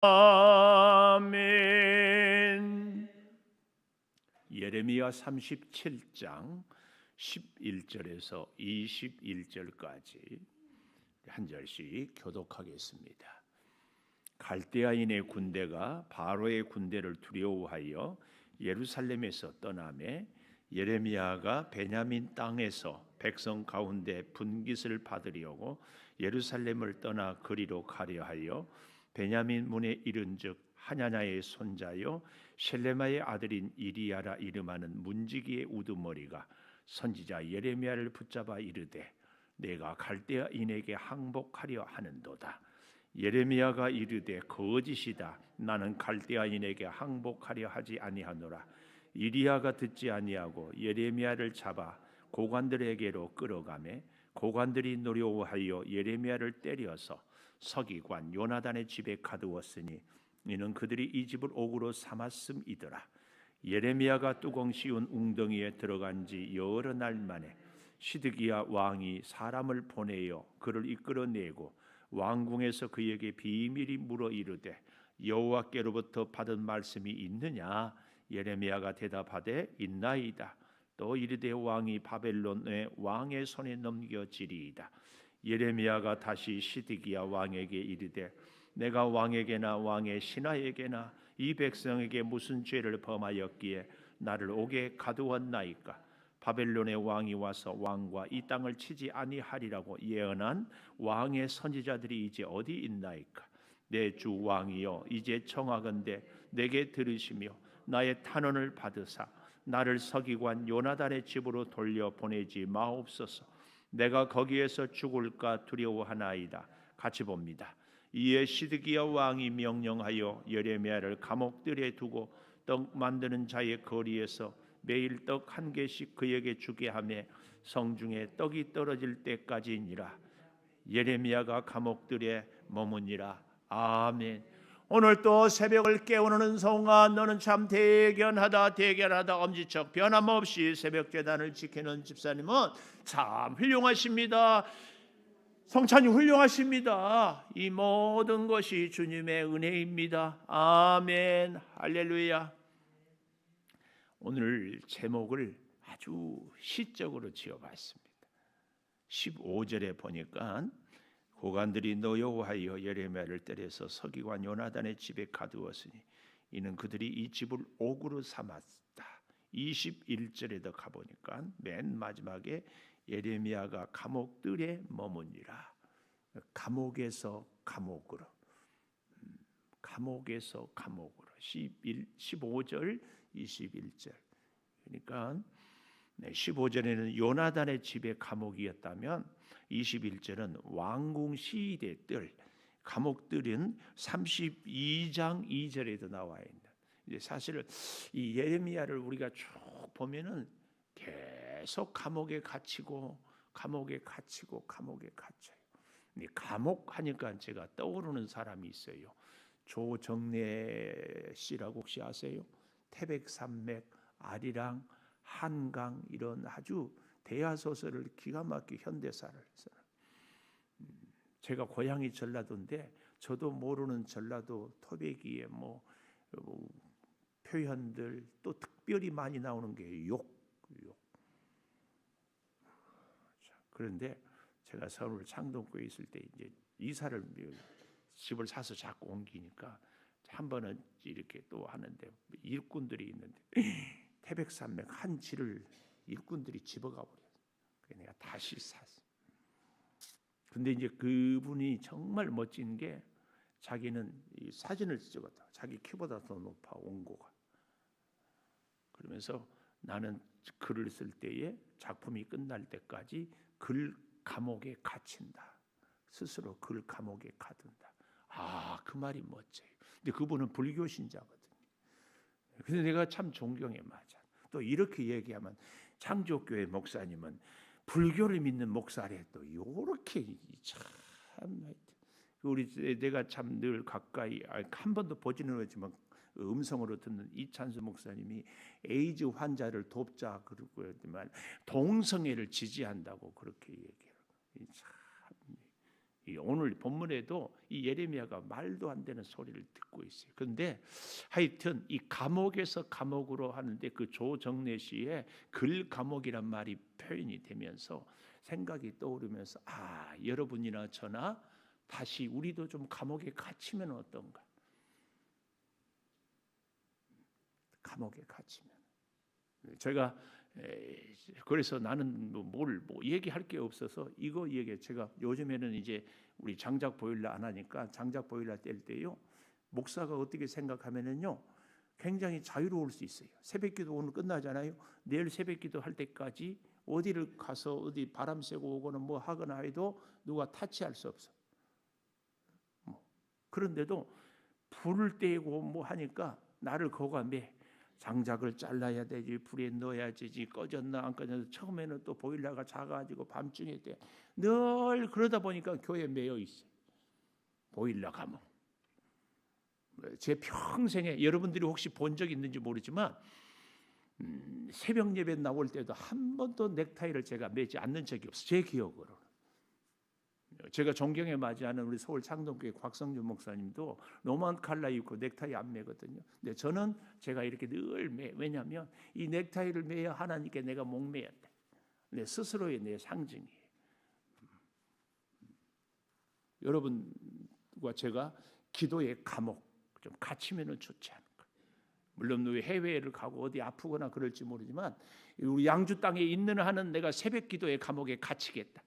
아멘. 예레미야 37장 11절에서 21절까지 한 절씩 교독하겠습니다. 갈대아인의 군대가 바로의 군대를 두려워하여 예루살렘에서 떠나매 예레미야가 베냐민 땅에서 백성 가운데 분깃을 받으려고 예루살렘을 떠나 그리로 가려 하여 베냐민 문에 이른즉 하냐냐의 손자요 셀레마의 아들인 이리야라 이름하는 문지기의 우두머리가 선지자 예레미야를 붙잡아 이르되 내가 갈대아인에게 항복하려 하는도다. 예레미야가 이르되 거짓이다. 나는 갈대아인에게 항복하려 하지 아니하노라. 이리야가 듣지 아니하고 예레미야를 잡아 고관들에게로 끌어가매 고관들이 노려워하여 예레미야를 때려서 서기관 요나단의 집에 가두었으니 이는 그들이 이 집을 옥으로 삼았음이더라. 예레미야가 뚜껑 씌운 웅덩이에 들어간 지 여러 날 만에 시드기야 왕이 사람을 보내어 그를 이끌어내고 왕궁에서 그에게 비밀이 물어 이르되 여호와께로부터 받은 말씀이 있느냐? 예레미야가 대답하되 있나이다. 또 이르되 왕이 바벨론의 왕의 손에 넘겨지리이다. 예레미야가 다시 시드기야 왕에게 이르되 내가 왕에게나 왕의 신하에게나 이 백성에게 무슨 죄를 범하였기에 나를 옥에 가두었나이까? 바벨론의 왕이 와서 왕과 이 땅을 치지 아니하리라고 예언한 왕의 선지자들이 이제 어디 있나이까? 내 주 왕이여 이제 청하건대 내게 들으시며 나의 탄원을 받으사 나를 서기관 요나단의 집으로 돌려 보내지 마옵소서. 내가 거기에서 죽을까 두려워하나이다. 같이 봅니다. 이에 시드기야 왕이 명령하여 예레미야를 감옥들에 두고 떡 만드는 자의 거리에서 매일 떡 한 개씩 그에게 주게 하며 성중에 떡이 떨어질 때까지니라. 예레미야가 감옥들에 머무니라. 아멘. 오늘 또 새벽을 깨우는 은성아, 너는 참 대견하다 엄지척 변함없이 새벽 제단을 지키는 집사님은 참 훌륭하십니다. 성찬이 훌륭하십니다. 이 모든 것이 주님의 은혜입니다. 아멘. 할렐루야. 오늘 제목을 아주 시적으로 지어봤습니다. 15절에 보니까 고관들이 노여워하여 예레미야를 때려서 서기관 요나단의 집에 가두었으니 이는 그들이 이 집을 옥으로 삼았다. 21절에도 가보니까 맨 마지막에 예레미야가 감옥들에 머무니라. 감옥에서 감옥으로, 감옥에서 감옥으로. 15절 21절. 그러니까 15절에는 요나단의 집에 감옥이었다면 21절은 왕궁 시대 뜰 감옥들은 32장 2절에도 나와 있는. 이제 사실 이 예레미야를 우리가 쭉 보면은 계속 감옥에 갇히고 감옥에 갇히고 감옥에 갇혀요. 감옥 하니까 제가 떠오르는 사람이 있어요. 조정래 씨라고 혹시 아세요? 태백산맥, 아리랑, 한강 이런 아주 대하소설을 기가 막히게 현대사를 했어요. 제가 고향이 전라도인데 저도 모르는 전라도 토백이의 표현들 또 특별히 많이 나오는 게 욕. 그런데 제가 서울 창동구에 있을 때 이제 이사를 집을 사서 자꾸 옮기니까 한 번은 이렇게 또 하는데 일꾼들이 있는데 태백산맥 한 지를 일꾼들이 집어가 버렸어요. 그래서 내가 다시 샀어. 근데 이제 그분이 정말 멋진 게 자기는 이 사진을 찍었다. 자기 키보다 더 높아 원고가. 그러면서 나는 글을 쓸 때에 작품이 끝날 때까지 글 감옥에 갇힌다. 스스로 글 감옥에 가둔다. 그 말이 멋져요. 근데 그분은 불교 신자거든요. 근데 내가 참 존경해 맞아. 또 이렇게 얘기하면 창조교회 목사님은 불교를 믿는 목사래 또 이렇게 참 우리 내가 참 늘 가까이 한 번도 보지는 못했지만 음성으로 듣는 이찬수 목사님이 에이즈 환자를 돕자 그러고만 동성애를 지지한다고 그렇게 얘기해요. 참 오늘 본문에도 이 예레미야가 말도 안 되는 소리를 듣고 있어요. 그런데 하여튼 이 감옥에서 감옥으로 하는데 그 조정래시의 글 감옥이란 말이 표현이 되면서 생각이 떠오르면서 여러분이나 저나 다시 우리도 좀 감옥에 갇히면 어떤가? 감옥에 갇히면 제가 그래서 나는 뭘 얘기할 게 없어서 이거 얘기 제가 요즘에는 이제 우리 장작 보일러 안 하니까 장작 보일러 뗄 때요 목사가 어떻게 생각하면은요 굉장히 자유로울 수 있어요. 새벽기도 오늘 끝나잖아요. 내일 새벽기도 할 때까지 어디를 가서 어디 바람 쐬고 오거나 뭐 하거나 해도 누가 타치할 수 없어. 그런데도 불을 떼고 뭐 하니까 나를 거감해. 장작을 잘라야 되지, 불에 넣어야 되지, 꺼졌나 안 꺼졌나. 처음에는 또 보일러가 작아가지고 밤중에 늘 그러다 보니까 교회에 매여 있어요. 보일러 감옥. 제 평생에 여러분들이 혹시 본 적 있는지 모르지만 새벽 예배 나올 때도 한 번도 넥타이를 제가 매지 않는 적이 없어요. 제 기억으로. 제가 존경에 맞이하는 우리 서울 창동교회 곽성준 목사님도 노만 칼라 입고 넥타이 안 매거든요. 근데 저는 제가 이렇게 늘 왜냐하면 이 넥타이를 매야 하나님께 내가 목매었다. 내 스스로의 내 상징이에요. 여러분과 제가 기도의 감옥 좀 갇히면은 좋지 않을까. 물론 우리 해외를 가고 어디 아프거나 그럴지 모르지만 우리 양주 땅에 있는 한은 내가 새벽 기도의 감옥에 갇히겠다.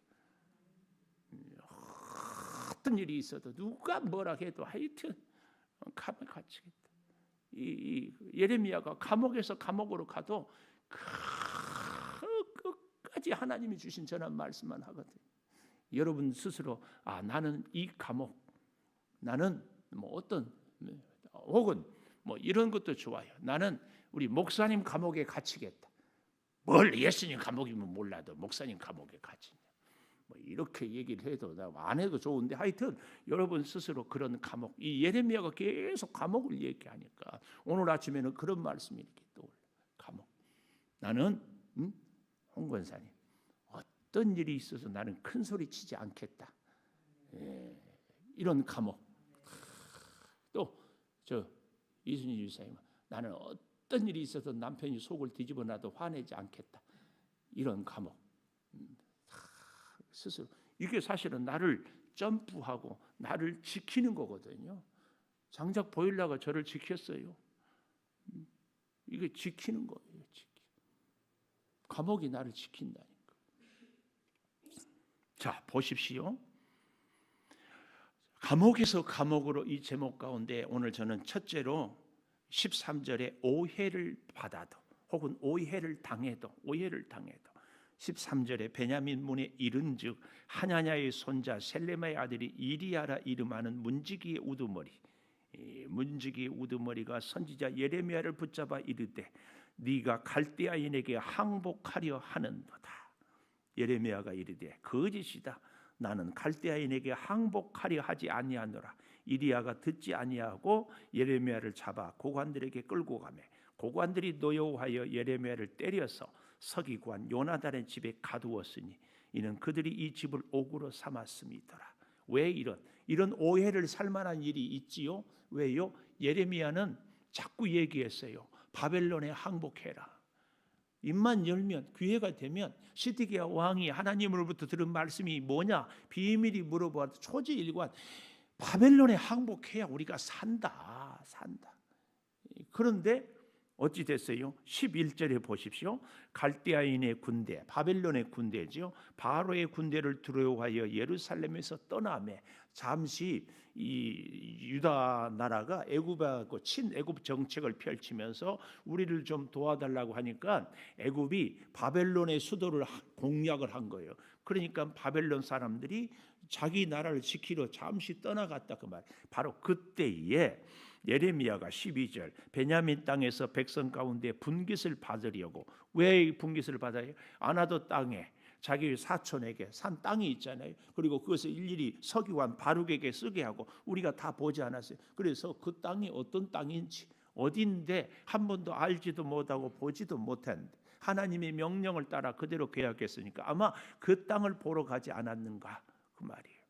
어떤 일이 있어도 누가 뭐라 해도 하여튼 감옥에 갇히겠다. 이 예레미야가 감옥에서 감옥으로 가도 끝까지 하나님이 주신 전한 말씀만 하거든요. 여러분 스스로 나는 이 감옥, 나는 뭐 어떤 혹은 뭐 이런 것도 좋아요. 나는 우리 목사님 감옥에 갇히겠다. 뭘 예수님 감옥이면 몰라도 목사님 감옥에 갇히냐. 뭐 이렇게 얘기를 해도 안 해도 좋은데 하여튼 여러분 스스로 그런 감옥, 이 예레미야가 계속 감옥을 얘기하니까 오늘 아침에는 그런 말씀이 이렇게 떠올라. 감옥. 나는 홍 권사님 어떤 일이 있어서 나는 큰 소리 치지 않겠다. 이런 감옥. 또 저 이순희 유사님 나는 어떤 일이 있어서 남편이 속을 뒤집어 놔도 화내지 않겠다. 이런 감옥. 스스로 이게 사실은 나를 점프하고 나를 지키는 거거든요. 장작 보일러가 저를 지켰어요. 이게 지키는 거예요. 감옥이 나를 지킨다니까. 자, 보십시오. 감옥에서 감옥으로 이 제목 가운데 오늘 저는 첫째로 13절에 오해를 받아도 혹은 오해를 당해도 13절에 베냐민 문에 이른즉 하냐냐의 손자 셀레마의 아들이 이리야라 이름하는 문지기의 우두머리가 선지자 예레미야를 붙잡아 이르되 네가 갈대아인에게 항복하려 하는도다. 예레미야가 이르되 거짓이다. 나는 갈대아인에게 항복하려 하지 아니하노라. 이리야가 듣지 아니하고 예레미야를 잡아 고관들에게 끌고 가매 고관들이 노여워하여 예레미야를 때려서 서기관 요나단의 집에 가두었으니 이는 그들이 이 집을 옥으로 삼았음이더라. 왜 이런 오해를 살만한 일이 있지요? 왜요? 예레미야는 자꾸 얘기했어요. 바벨론에 항복해라. 입만 열면 기회가 되면 시드기야 왕이 하나님으로부터 들은 말씀이 뭐냐 비밀이 물어보아도 초지일관 바벨론에 항복해야 우리가 산다. 그런데 어찌 됐어요? 11절에 보십시오. 갈대아인의 군대, 바벨론의 군대죠. 바로의 군대를 두려워하여 예루살렘에서 떠나매 잠시 이 유다 나라가 애굽하고 친애굽 정책을 펼치면서 우리를 좀 도와달라고 하니까 애굽이 바벨론의 수도를 공략을 한 거예요. 그러니까 바벨론 사람들이 자기 나라를 지키러 잠시 떠나갔다 그 말. 바로 그때에 예레미야가 12절 베냐민 땅에서 백성 가운데 분깃을 받으려고. 왜 분깃을 받아요? 아나도 땅에 자기 사촌에게 산 땅이 있잖아요. 그리고 그것을 일일이 서기관 바룩에게 쓰게 하고 우리가 다 보지 않았어요. 그래서 그 땅이 어떤 땅인지 어딘데 한 번도 알지도 못하고 보지도 못했는데 하나님의 명령을 따라 그대로 계약했으니까 아마 그 땅을 보러 가지 않았는가 그 말이에요.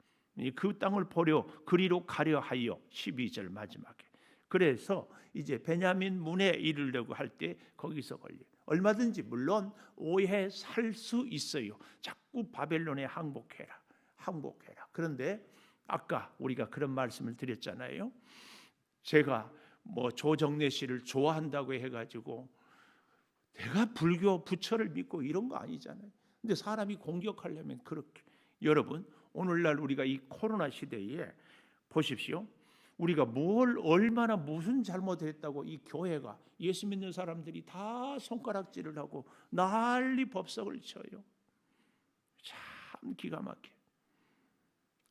그 땅을 보려 그리로 가려 하여 12절 마지막에. 그래서 이제 베냐민 문에 이르려고 할 때 거기서 걸려. 얼마든지 물론 오해 살 수 있어요. 자꾸 바벨론에 항복해라. 그런데 아까 우리가 그런 말씀을 드렸잖아요. 제가 뭐 조정래 씨를 좋아한다고 해가지고 내가 불교 부처를 믿고 이런 거 아니잖아요. 근데 사람이 공격하려면 그렇게. 여러분, 오늘날 우리가 이 코로나 시대에 보십시오. 우리가 뭘 얼마나 무슨 잘못했다고 이 교회가 예수 믿는 사람들이 다 손가락질을 하고 난리 법석을 쳐요. 참 기가 막혀.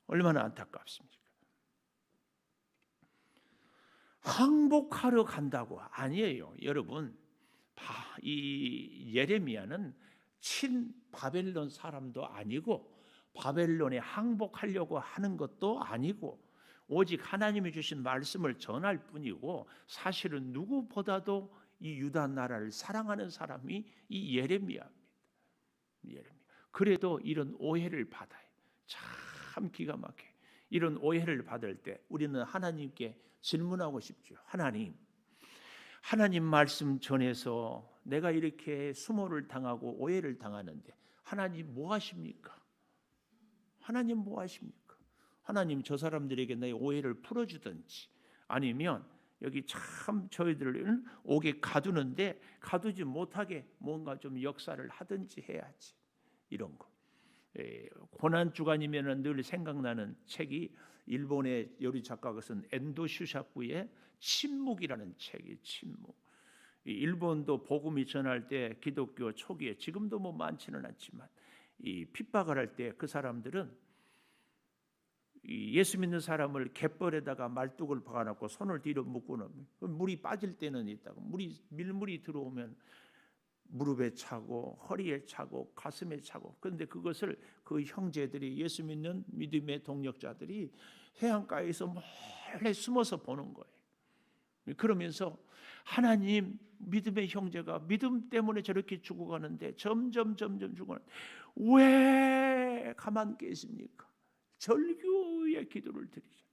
얼마나 안타깝습니까? 항복하러 간다고 아니에요. 여러분, 이 예레미야는 친 바벨론 사람도 아니고 바벨론에 항복하려고 하는 것도 아니고 오직 하나님이 주신 말씀을 전할 뿐이고 사실은 누구보다도 이 유다 나라를 사랑하는 사람이 이 예레미야입니다. 그래도 이런 오해를 받아요. 참 기가 막혀. 이런 오해를 받을 때 우리는 하나님께 질문하고 싶죠. 하나님 말씀 전해서 내가 이렇게 수모를 당하고 오해를 당하는데 하나님 뭐 하십니까? 하나님 저 사람들에게 내 오해를 풀어주든지 아니면 여기 참 저희들을 옥에 가두는데 가두지 못하게 뭔가 좀 역사를 하든지 해야지. 이런 거. 고난주간이면 늘 생각나는 책이 일본의 요리 작가가 쓴 엔도 슈샤쿠의 침묵이라는 책이 침묵. 일본도 복음이 전할 때 기독교 초기에 지금도 뭐 많지는 않지만 이 핍박을 할 때 그 사람들은 예수 믿는 사람을 갯벌에다가 말뚝을 박아놓고 손을 뒤로 묶고는 물이 빠질 때는 있다고 밀물이 들어오면 무릎에 차고 허리에 차고 가슴에 차고 그런데 그것을 그 형제들이 예수 믿는 믿음의 동력자들이 해안가에서 몰래 숨어서 보는 거예요. 그러면서 하나님 믿음의 형제가 믿음 때문에 저렇게 죽어가는데 점점 죽어가는데 왜 가만 계십니까? 절규의 기도를 드리죠.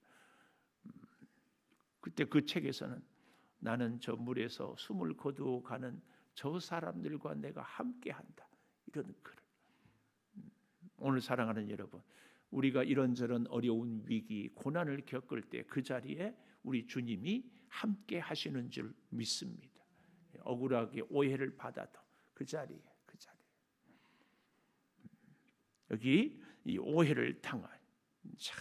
그때 그 책에서는 나는 저 물에서 숨을 거두어가는 저 사람들과 내가 함께한다. 이런 글을. 오늘 사랑하는 여러분, 우리가 이런저런 어려운 위기, 고난을 겪을 때 그 자리에 우리 주님이 함께 하시는 줄 믿습니다. 억울하게 오해를 받아도 그 자리에. 여기 이 오해를 당한 참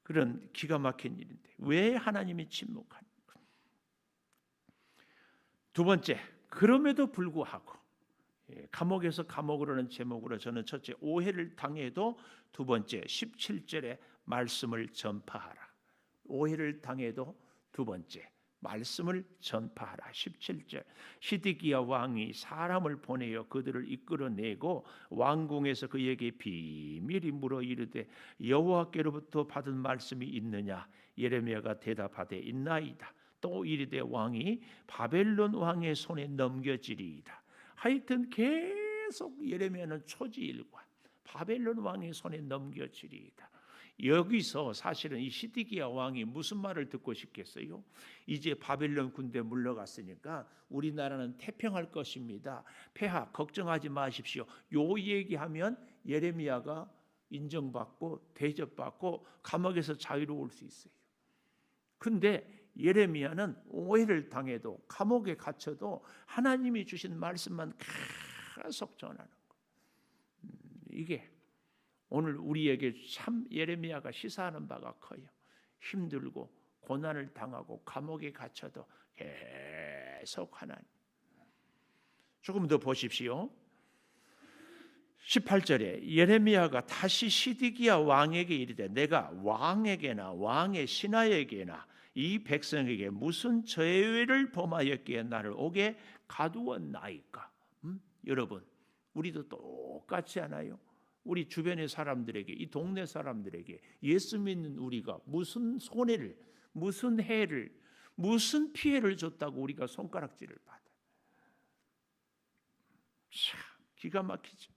그런 기가 막힌 일인데 왜 하나님이 침묵합니까? 두 번째, 그럼에도 불구하고 감옥에서 감옥으로는 제목으로 저는 첫째 오해를 당해도 두 번째 17절의 말씀을 전파하라. 오해를 당해도 두 번째 말씀을 전파하라. 17절 시드기야 왕이 사람을 보내어 그들을 이끌어내고 왕궁에서 그에게 비밀히 물어 이르되 여호와께로부터 받은 말씀이 있느냐? 예레미야가 대답하되 있나이다. 또 이르되 왕이 바벨론 왕의 손에 넘겨지리이다. 하여튼 계속 예레미야는 초지일관 바벨론 왕의 손에 넘겨지리이다. 여기서 사실은 이 시드기야 왕이 무슨 말을 듣고 싶겠어요? 이제 바벨론 군대 물러갔으니까 우리나라는 태평할 것입니다. 폐하 걱정하지 마십시오. 요 얘기하면 예레미야가 인정받고 대접받고 감옥에서 자유로울 수 있어요. 근데 예레미야는 오해를 당해도 감옥에 갇혀도 하나님이 주신 말씀만 계속 전하는 거예요. 이게 오늘 우리에게 참 예레미야가 시사하는 바가 커요. 힘들고 고난을 당하고 감옥에 갇혀도 계속 하나님. 조금 더 보십시오. 18절에 예레미야가 다시 시드기야 왕에게 이르되 내가 왕에게나 왕의 신하에게나 이 백성에게 무슨 죄를 범하였기에 나를 옥에 가두었나이까? 여러분, 우리도 똑같지 않아요? 우리 주변의 사람들에게, 이 동네 사람들에게 예수 믿는 우리가 무슨 손해를, 무슨 해를, 무슨 피해를 줬다고 우리가 손가락질을 받아요. 참 기가 막히죠.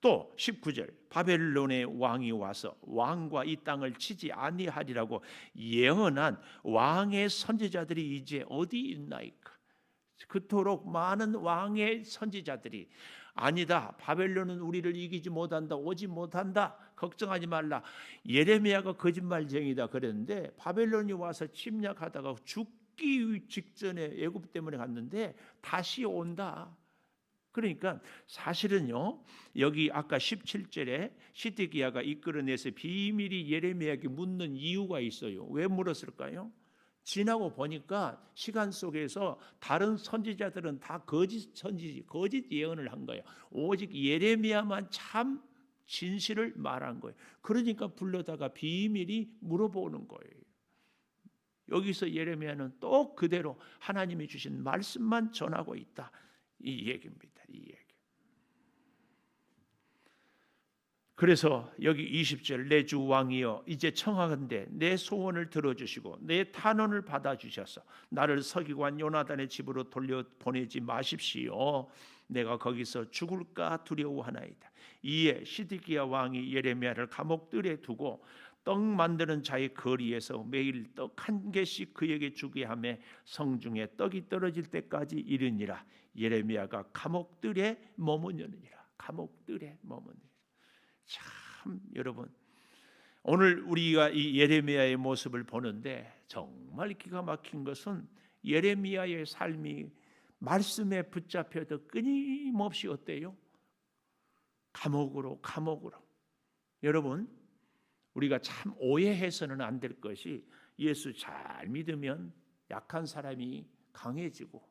또 19절 바벨론의 왕이 와서 왕과 이 땅을 치지 아니하리라고 예언한 왕의 선지자들이 이제 어디 있나이까. 그토록 많은 왕의 선지자들이 아니다, 바벨론은 우리를 이기지 못한다, 오지 못한다, 걱정하지 말라, 예레미야가 거짓말쟁이다 그랬는데 바벨론이 와서 침략하다가 죽기 직전에 애굽 때문에 갔는데 다시 온다. 그러니까 사실은요, 여기 아까 17절에 시드기야가 이끌어내서 비밀이 예레미야에게 묻는 이유가 있어요. 왜 물었을까요? 지나고 보니까 시간 속에서 다른 선지자들은 다 거짓 선지, 거짓 예언을 한 거예요. 오직 예레미야만 참 진실을 말한 거예요. 그러니까 불러다가 비밀이 물어보는 거예요. 여기서 예레미야는 또 그대로 하나님이 주신 말씀만 전하고 있다, 이 얘기입니다. 이 얘기. 그래서 여기 20절 내 주 왕이여 이제 청하건대 내 소원을 들어주시고 내 탄원을 받아주셔서 나를 서기관 요나단의 집으로 돌려보내지 마십시오. 내가 거기서 죽을까 두려워하나이다. 이에 시드기야 왕이 예레미야를 감옥들에 두고 떡 만드는 자의 거리에서 매일 떡 한 개씩 그에게 주게 하며 성중에 떡이 떨어질 때까지 이르니라. 예레미야가 감옥들에 머무느니라. 감옥들에 머무느니라. 참 여러분, 오늘 우리가 이 예레미야의 모습을 보는데 정말 기가 막힌 것은 예레미야의 삶이 말씀에 붙잡혀도 끊임없이 어때요? 감옥으로. 여러분, 우리가 참 오해해서는 안 될 것이 예수 잘 믿으면 약한 사람이 강해지고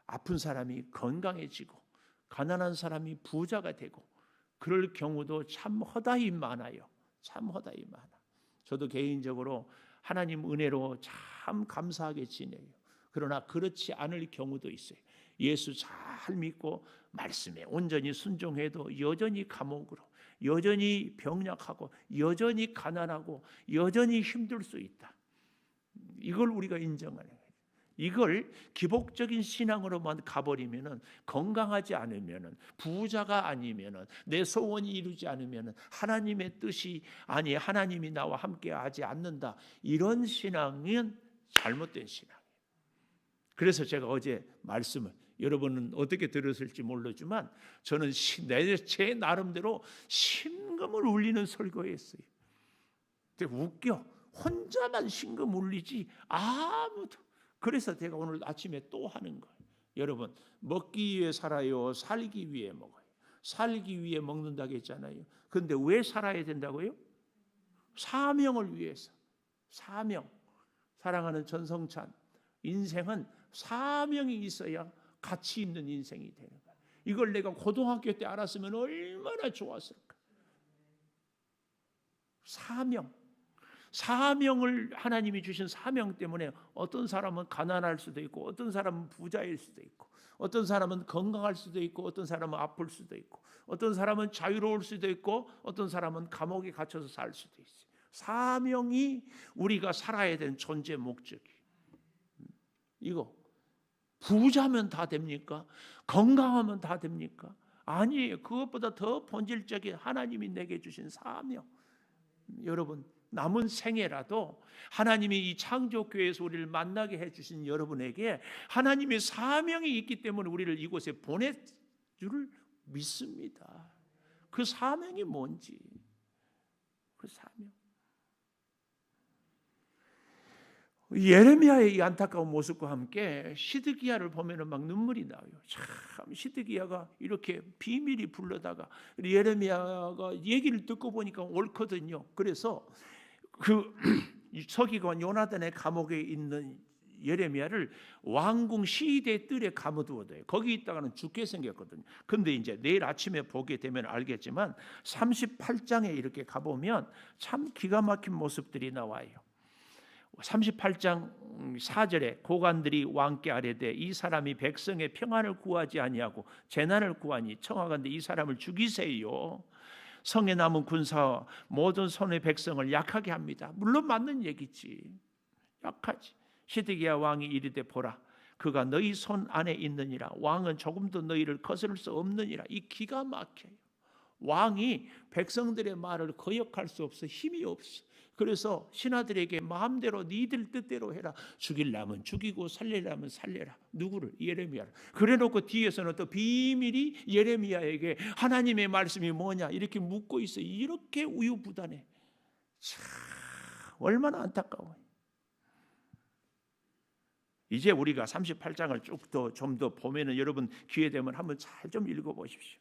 아픈 사람이 건강해지고 가난한 사람이 부자가 되고 그럴 경우도 참 허다히 많아요. 참 허다히 많아. 저도 개인적으로 하나님 은혜로 참 감사하게 지내요. 그러나 그렇지 않을 경우도 있어요. 예수 잘 믿고 말씀에 온전히 순종해도 여전히 감옥으로, 여전히 병약하고, 여전히 가난하고, 여전히 힘들 수 있다. 이걸 우리가 인정하는 거예요. 이걸 기복적인 신앙으로만 가버리면은, 건강하지 않으면은, 부자가 아니면은, 내 소원이 이루지 않으면은 하나님의 뜻이 아니 하나님이 나와 함께하지 않는다. 이런 신앙은 잘못된 신앙이에요. 그래서 제가 어제 말씀을 여러분은 어떻게 들었을지 모르지만 저는 제 나름대로 신금을 울리는 설교했어요. 근데 웃겨. 혼자만 신금 울리지 아무도. 그래서 제가 오늘 아침에 또 하는 거예요. 여러분, 먹기 위해 살아요? 살기 위해 먹어요? 살기 위해 먹는다고 했잖아요. 그런데 왜 살아야 된다고요? 사명을 위해서. 사명. 사랑하는 전성찬, 인생은 사명이 있어야 가치 있는 인생이 되는 거예요. 이걸 내가 고등학교 때 알았으면 얼마나 좋았을까. 사명을 하나님이 주신 사명 때문에 어떤 사람은 가난할 수도 있고, 어떤 사람은 부자일 수도 있고, 어떤 사람은 건강할 수도 있고, 어떤 사람은 아플 수도 있고, 어떤 사람은 자유로울 수도 있고, 어떤 사람은 감옥에 갇혀서 살 수도 있어요. 사명이 우리가 살아야 되는 존재 목적이에요. 이거 부자면 다 됩니까? 건강하면 다 됩니까? 아니에요. 그것보다 더 본질적인 하나님이 내게 주신 사명. 여러분, 남은 생애라도 하나님이 이 창조교회에서 우리를 만나게 해주신 여러분에게 하나님의 사명이 있기 때문에 우리를 이곳에 보낼 줄을 믿습니다. 그 사명이 뭔지, 그 사명. 예레미야의 이 안타까운 모습과 함께 시드기야를 보면은 막 눈물이 나요. 참 시드기야가 이렇게 비밀이 불러다가 예레미야가 얘기를 듣고 보니까 옳거든요. 그래서 그 서기관 요나단의 감옥에 있는 예레미야를 왕궁 시대 뜰에 감아두어둬요. 거기 있다가는 죽게 생겼거든요. 근데 이제 내일 아침에 보게 되면 알겠지만 38장에 이렇게 가보면 참 기가 막힌 모습들이 나와요. 38장 4절에 고관들이 왕께 아뢰되 이 사람이 백성의 평안을 구하지 아니하고 재난을 구하니 청하건대 이 사람을 죽이세요. 성에 남은 군사와 모든 손의 백성을 약하게 합니다. 물론 맞는 얘기지. 약하지. 시드기야 왕이 이르되 보라 그가 너희 손 안에 있느니라. 왕은 조금도 너희를 거스를 수 없느니라. 이 기가 막혀요. 왕이 백성들의 말을 거역할 수 없어. 힘이 없어. 그래서 신하들에게 마음대로 니들 뜻대로 해라. 죽이려면 죽이고 살리려면 살려라. 누구를? 예레미야를. 그래놓고 뒤에서는 또 비밀이 예레미야에게 하나님의 말씀이 뭐냐 이렇게 묻고 있어. 이렇게 우유부단해. 참 얼마나 안타까워요. 이제 우리가 38장을 좀 더 보면은 여러분 기회 되면 한번 잘 좀 읽어보십시오.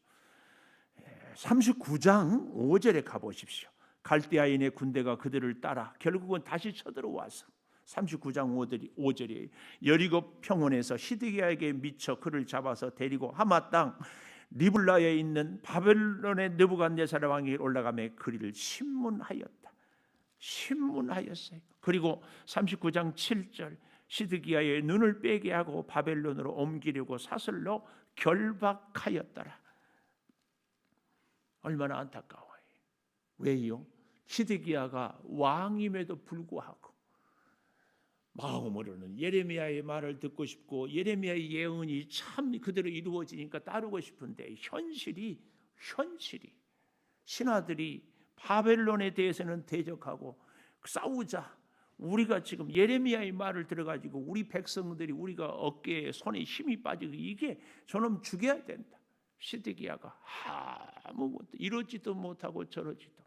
39장 5절에 가보십시오. 갈대아인의 군대가 그들을 따라 결국은 다시 쳐들어와서 39장 5절에 여리고 평원에서 시드기야에게 미쳐 그를 잡아서 데리고 하마 땅 리블라에 있는 바벨론의 느부갓네살 왕이 올라가며 그리를 신문하였다. 신문하였어요. 그리고 39장 7절 시드기야의 눈을 빼게 하고 바벨론으로 옮기려고 사슬로 결박하였더라. 얼마나 안타까워요. 왜요? 시드기야가 왕임에도 불구하고 마음으로는 예레미야의 말을 듣고 싶고 예레미야의 예언이 참 그대로 이루어지니까 따르고 싶은데 현실이 신하들이 바벨론에 대해서는 대적하고 싸우자. 우리가 지금 예레미야의 말을 들어가지고 우리 백성들이 우리가 어깨에 손에 힘이 빠지고 이게 저놈 죽여야 된다. 시드기야가 아무것도 이러지도 못하고 저러지도.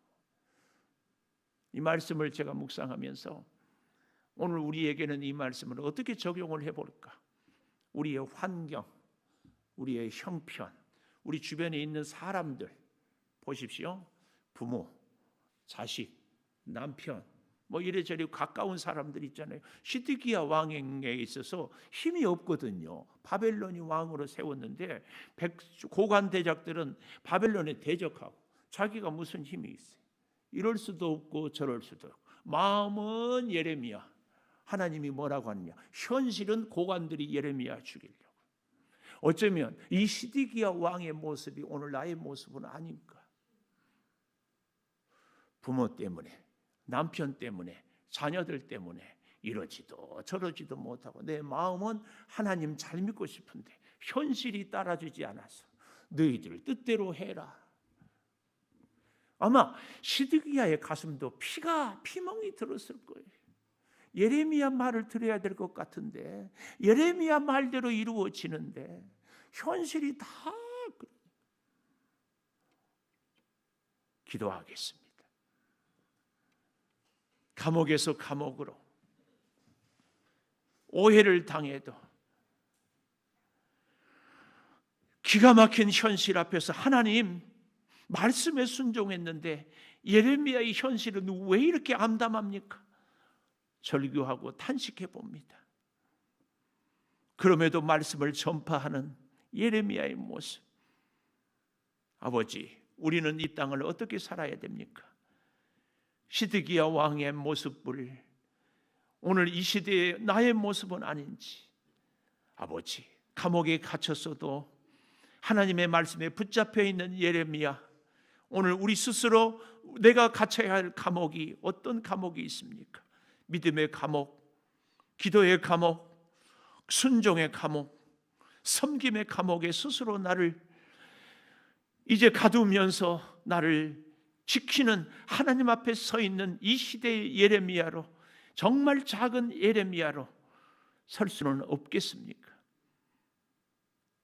이 말씀을 제가 묵상하면서 오늘 우리에게는 이 말씀을 어떻게 적용을 해볼까? 우리의 환경, 우리의 형편, 우리 주변에 있는 사람들 보십시오. 부모, 자식, 남편 뭐 이래저래 가까운 사람들 있잖아요. 시드기야 왕에 있어서 힘이 없거든요. 바벨론이 왕으로 세웠는데 고관 대작들은 바벨론에 대적하고 자기가 무슨 힘이 있어요. 이럴 수도 없고 저럴 수도 없고. 마음은 예레미야. 하나님이 뭐라고 하느냐. 현실은 고관들이 예레미야 죽이려고. 어쩌면 이 시드기야 왕의 모습이 오늘 나의 모습은 아닌가. 부모 때문에, 남편 때문에, 자녀들 때문에 이러지도 저러지도 못하고 내 마음은 하나님 잘 믿고 싶은데 현실이 따라주지 않아서 너희들 뜻대로 해라. 아마 시드기야의 가슴도 피멍이 들었을 거예요. 예레미야 말을 들어야 될 것 같은데 예레미야 말대로 이루어지는데 현실이 다 기도하겠습니다. 감옥에서 감옥으로 오해를 당해도 기가 막힌 현실 앞에서 하나님 말씀에 순종했는데 예레미야의 현실은 왜 이렇게 암담합니까? 절규하고 탄식해 봅니다. 그럼에도 말씀을 전파하는 예레미야의 모습. 아버지, 우리는 이 땅을 어떻게 살아야 됩니까? 시드기야 왕의 모습을 오늘 이 시대의 나의 모습은 아닌지. 아버지, 감옥에 갇혔어도 하나님의 말씀에 붙잡혀 있는 예레미야, 오늘 우리 스스로 내가 갇혀야 할 감옥이 어떤 감옥이 있습니까? 믿음의 감옥, 기도의 감옥, 순종의 감옥, 섬김의 감옥에 스스로 나를 이제 가두면서 나를 지키는 하나님 앞에 서 있는 이 시대의 예레미야로, 정말 작은 예레미야로 설 수는 없겠습니까?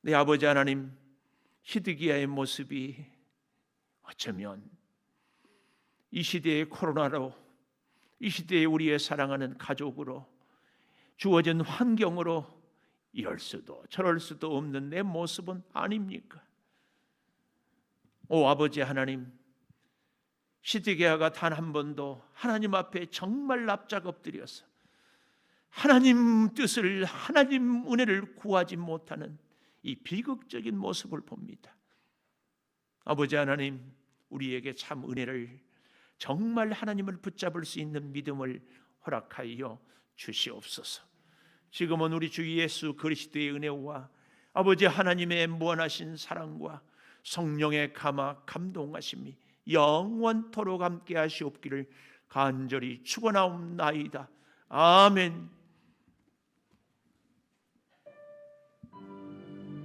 내 아버지 하나님, 시드기야의 모습이 어쩌면 이 시대의 코로나로, 이 시대에 우리의 사랑하는 가족으로, 주어진 환경으로 이럴 수도 저럴 수도 없는 내 모습은 아닙니까? 오 아버지 하나님, 시드기야가 단 한 번도 하나님 앞에 정말 납작 엎드려서 하나님 뜻을, 하나님 은혜를 구하지 못하는 이 비극적인 모습을 봅니다. 아버지 하나님, 우리에게 참 은혜를, 정말 하나님을 붙잡을 수 있는 믿음을 허락하여 주시옵소서. 지금은 우리 주 예수 그리스도의 은혜와 아버지 하나님의 무한하신 사랑과 성령의 감동하심이 영원토록 함께 하시옵기를 간절히 축원하옵나이다. 아멘.